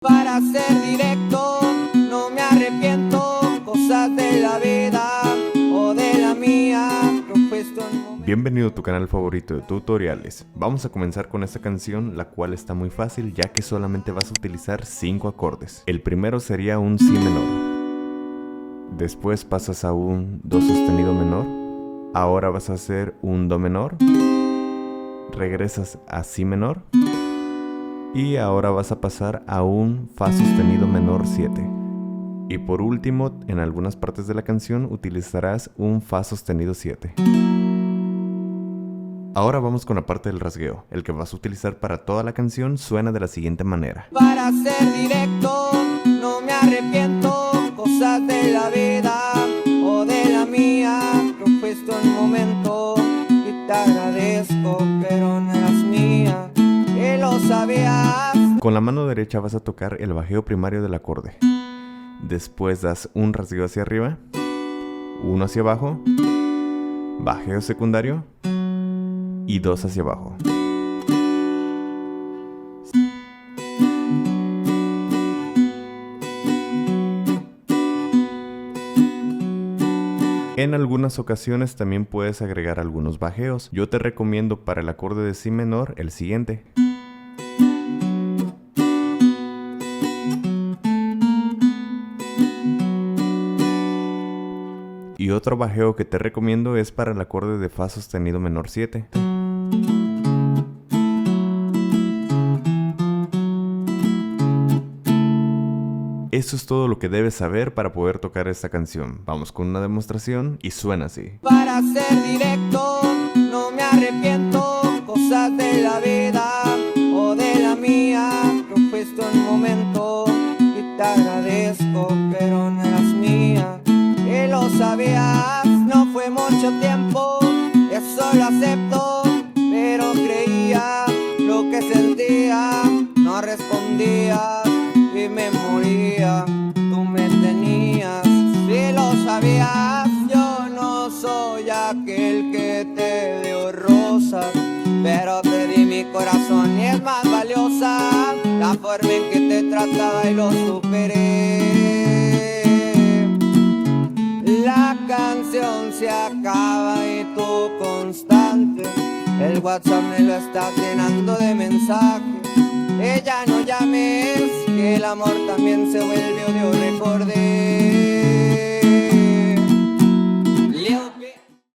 Para ser directo, no me arrepiento, cosas de la vida o de la mía, propuesto en momento. Bienvenido a tu canal favorito de tutoriales. Vamos a comenzar con esta canción, la cual está muy fácil ya que solamente vas a utilizar 5 acordes. El primero sería un Si menor. Después pasas a un Do sostenido menor. Ahora vas a hacer un Do menor. Regresas a Si menor. Y ahora vas a pasar a un Fa sostenido menor 7. Y por último, en algunas partes de la canción utilizarás un Fa sostenido 7. Ahora vamos con la parte del rasgueo. El que vas a utilizar para toda la canción suena de la siguiente manera. Para ser directo, no me arrepiento, cosas de la vida o de la mía, propuesto en momento y te agradezco, pero no eras mía, que lo sabías. Con la mano derecha vas a tocar el bajeo primario del acorde. Después das un rasgueo hacia arriba, uno hacia abajo, bajeo secundario y 2 hacia abajo. En algunas ocasiones también puedes agregar algunos bajeos. Yo te recomiendo para el acorde de Si menor el siguiente. Y otro bajeo que te recomiendo es para el acorde de Fa sostenido menor 7. Eso es todo lo que debes saber para poder tocar esta canción. Vamos con una demostración y suena así. Para ser directo, no me arrepiento, cosas de la vida o de la mía, propuesto en momento y te agradezco, pero no eras mía, que lo sabías. No fue mucho tiempo, eso lo acepto, pero creía lo que sentía, no respondía y me moría. Tú me tenías, si lo sabías. Yo no soy aquel que te dio rosas, pero te di mi corazón y es más valiosa la forma en que te trataba y lo superé. La canción se acaba y tú constante, el WhatsApp me lo estás llenando de mensajes. Ella no llames, que el amor también se vuelve odio, recordé.